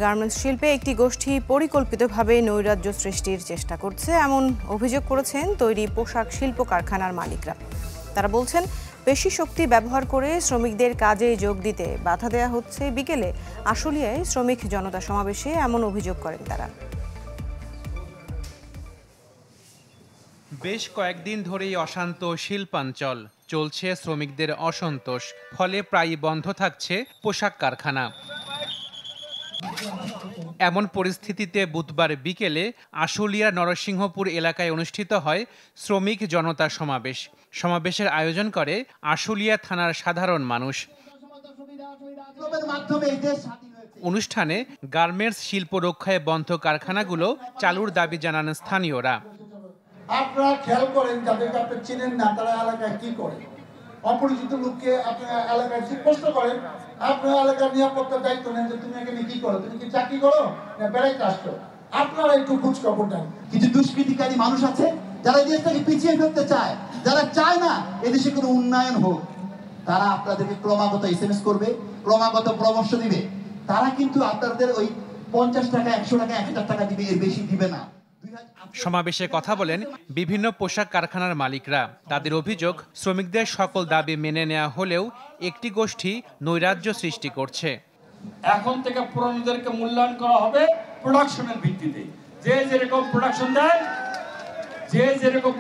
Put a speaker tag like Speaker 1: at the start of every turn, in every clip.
Speaker 1: Garments শিল্পে একটি গোষ্ঠী পরিকল্পিতভাবে নৈরাজ্য সৃষ্টির চেষ্টা করছে এমন অভিযোগ করেছেন তৈরি পোশাক শিল্প কারখানার মালিকরা। তারা বলছেন, পেশি শক্তি ব্যবহার করে শ্রমিকদের কাজে যোগ দিতে বাধা দেওয়া হচ্ছে। বিকেলে আশুলিয়ায় শ্রমিক জনতা সমাবেশে এমন অভিযোগ করেন তারা।
Speaker 2: বেশ কয়েকদিন ধরেই অশান্ত শিল্পাঞ্চল, চলছে শ্রমিকদের অসন্তোষ, ফলে প্রায়ই বন্ধ থাকছে পোশাক কারখানা। এমন পরিস্থিতিতে বুধবার বিকেলে আশুলিয়া নরসিংহপুর এলাকায় অনুষ্ঠিত হয় শ্রমিক জনতা সমাবেশ। সমাবেশের আয়োজন করে আশুলিয়া থানার সাধারণ মানুষ। অনুষ্ঠানে গার্মেন্টস শিল্প রক্ষায় বন্ধ কারখানাগুলো চালুর দাবি জানান স্থানীয়রা।
Speaker 3: আপনারা খেয়াল করেন, যাদেরকে আপনি চিনেন না তারা এলাকায় কি করে, অপরিচিত লোককে আপনার এলাকায় প্রশ্ন করেন, আপনার এলাকার নিরাপত্তার দায়িত্ব নেন যে তুমি এখানে কি করো, তুমি কি চাকরি করো না বেড়াইতে আসছো। আপনারা একটু খোঁজ খবর নেন।
Speaker 4: কিছু দুষ্কৃতিকারী মানুষ আছে যারা দেশটাকে পিছিয়ে ফেলতে চায়, যারা চায় না এদেশে কোনো উন্নয়ন হোক। তারা আপনাদেরকে ক্রমাগত এসএমএস করবে, ক্রমাগত পরামর্শ দিবে। তারা কিন্তু আপনাদের ওই 50 টাকা 100 টাকা 1000 টাকা দিবে, এর বেশি দিবে না।
Speaker 2: সমাবেশে কথা বলেন বিভিন্ন পোশাক কারখানার মালিকরা। তাদের অভিযোগ, শ্রমিকদের সকল দাবি মেনে নেওয়া হলেও একটি গোষ্ঠী নৈরাজ্য সৃষ্টি করছে।
Speaker 5: এখন থেকে পুরনোদেরকে মূল্যায়ন করা হবে প্রোডাকশনের ভিত্তিতে। যে যেরকম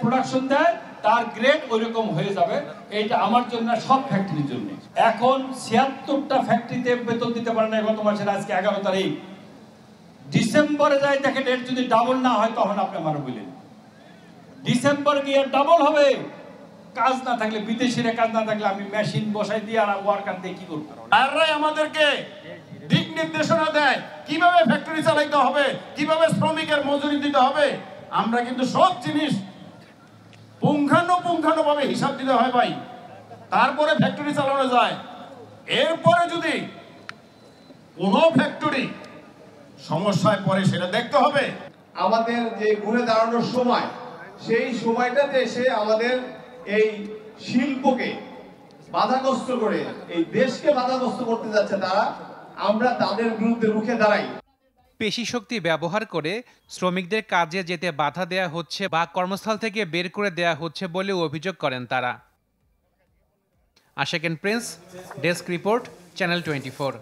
Speaker 5: প্রোডাকশন দেয় তার গ্রেড ওইরকম হয়ে যাবে। এইটা আমার জন্য, সব ফ্যাক্টরির জন্য। এখন 76টা ফ্যাক্টরিতে বেতন দিতে পারে না গত মাসের আজকে 11 তারিখ। ডিসেম্বরে যাই দেখেন, এর যদি ডাবল না হয় তখন আপনি আমার বললেন ডিসেম্বর গিয়ে ডাবল হবে। কাজ না থাকলে, বিদেশিরা কাজ না থাকলে আমি মেশিন বসাই দিয়ে আর ওয়ার্কার দিয়ে কি করবো?
Speaker 6: তারাই আমাদেরকে দিক নির্দেশনা দেয় কিভাবে ফ্যাক্টরি চালাইতে হবে, কিভাবে শ্রমিকের মজুরি দিতে হবে। আমরা কিন্তু সব জিনিস পুঙ্খানুপুঙ্খানুভাবে হিসাব দিতে হয় ভাই, তারপরে ফ্যাক্টরি চালানো যায়। এরপরে যদি কোনো ফ্যাক্টরি সমস্যায় পড়ে সেটা দেখতে হবে।
Speaker 7: আমাদের যে ঘুরে দাঁড়ানোর সময়, সেই সময়টাতে এসে আমাদের এই শিল্পকে বাধাগ্রস্ত করে, এই দেশকে বাধাগ্রস্ত করতে যাচ্ছে তারা। আমরা তাদের বিরুদ্ধে রুখে দাঁড়াই।
Speaker 2: পেশি শক্তি ব্যবহার করে শ্রমিকদের কাজে যেতে বাধা দেয়া হচ্ছে বা কর্মস্থল থেকে বের করে দেয়া হচ্ছে বলেও অভিযোগ করেন তারা। আশাকেন প্রিন্স, ডেস্ক রিপোর্ট, চ্যানেল 24।